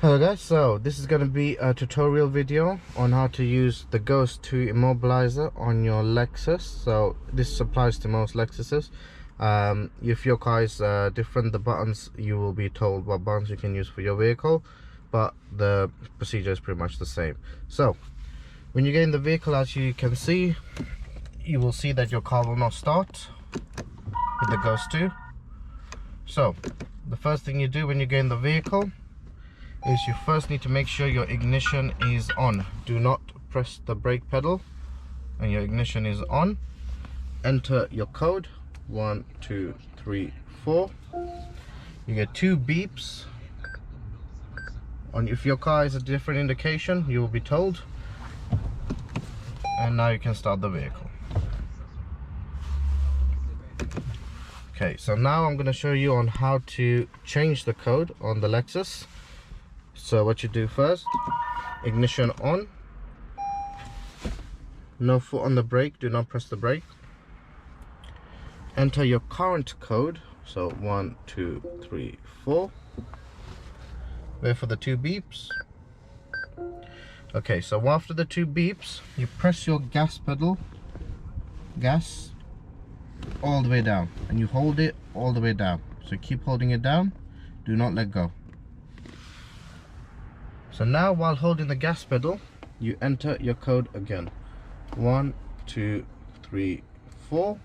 Hello guys, so this is going to be a tutorial video on how to use the Ghost 2 Immobiliser on your Lexus. So this applies to most Lexuses. If your car is different, the buttons, you will be told what buttons you can use for your vehicle, but the procedure is pretty much the same. So when you get in the vehicle, as you can see, you will see that your car will not start with the Ghost 2. So the first thing you do when you get in the vehicle is you first need to make sure your ignition is on. Do not press the brake pedal and your ignition is on. Enter your code 1 2 3 4. You get 2 beeps on. If your car is a different indication, you will be told, and now you can start the vehicle. Okay, so now I'm going to show you on how to change the code on the Lexus. So what you do first, ignition on, no foot on the brake, do not press the brake. Enter your current code, so 1 2 3 4. Wait for the 2 beeps. Okay, so after the 2 beeps, you press your gas pedal, gas, all the way down, and you hold it all the way down. So keep holding it down, do not let go. So now, while holding the gas pedal, you enter your code again, 1 2 3 4.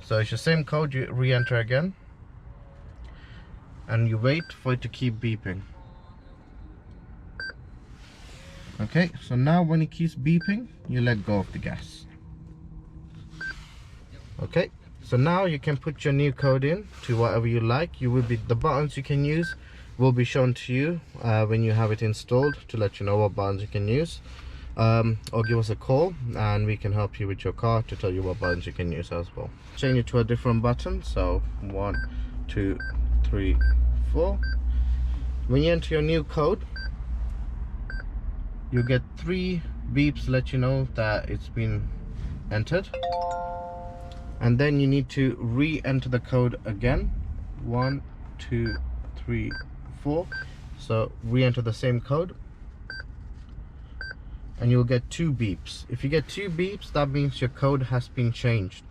So it's the same code, you re-enter again, and you wait for it to keep beeping. Okay, so now when it keeps beeping, you let go of the gas. Okay, so now you can put your new code in to whatever you like. The buttons you can use will be shown to you when you have it installed, to let you know what buttons you can use, or give us a call and we can help you with your car to tell you what buttons you can use as well. Change it to a different button, so 1 2 3 4. When you enter your new code, you get 3 beeps to let you know that it's been entered, and then you need to re-enter the code again, 1 2 3 4. So re-enter the same code and you'll get 2 beeps. If you get 2 beeps, that means your code has been changed.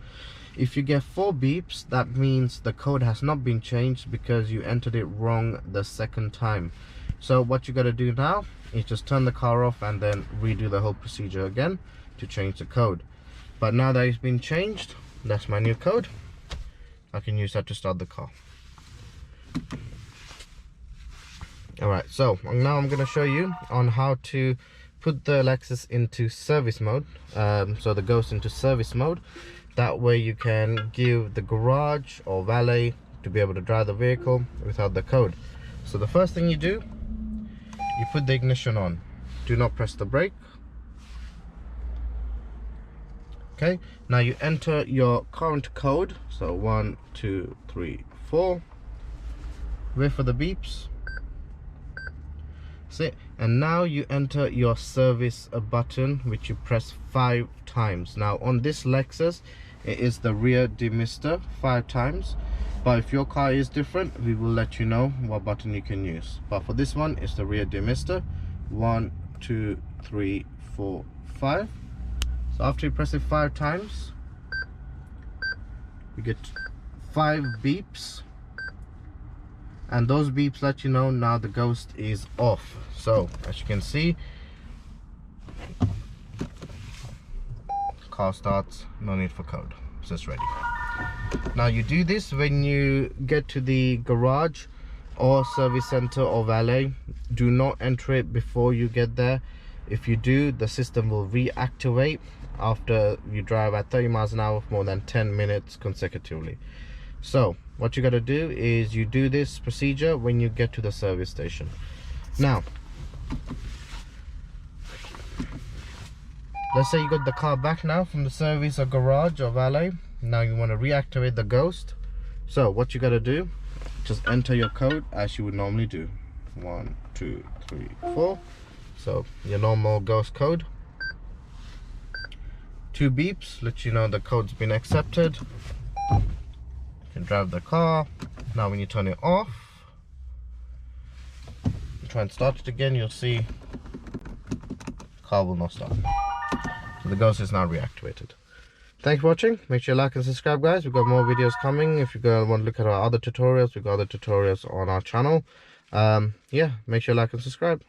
If you get 4 beeps, that means the code has not been changed because you entered it wrong the second time. So what you got to do now is just turn the car off and then redo the whole procedure again to change the code. But now that it's been changed, that's my new code. I can use that to start the car. Alright, so now I'm going to show you on how to put the Lexus into service mode, so the Ghost into service mode. That way you can give the garage or valet to be able to drive the vehicle without the code. So the first thing you do, you put the ignition on. Do not press the brake. Okay, now you enter your current code, so 1 2 3 4. Wait for the beeps. And now you enter your service button, which you press 5 times. Now on this Lexus, it is the rear demister 5 times, but if your car is different, we will let you know what button you can use. But for this one, it's the rear demister, 1 2 3 4 5. So after you press it 5 times, you get 5 beeps, and those beeps let you know now the Ghost is off. So as you can see, car starts, no need for code, so it's ready. Now you do this when you get to the garage or service center or valet. Do not enter it before you get there. If you do, the system will reactivate after you drive at 30 miles an hour for more than 10 minutes consecutively. So what you got to do is you do this procedure when you get to the service station. Now let's say you got the car back now from the service or garage or valet. Now you want to reactivate the Ghost. So what you got to do, just enter your code as you would normally do, 1 2 3 4. So your normal Ghost code. 2 beeps let you know the code's been accepted. You can drive the car. Now when you turn it off, try and start it again, you'll see car will not start. So the ghost is now reactivated. Thanks for watching. Make sure you like and subscribe, guys. We've got more videos coming. If you want to look at our other tutorials, we've got other tutorials on our channel. Yeah, make sure you like and subscribe.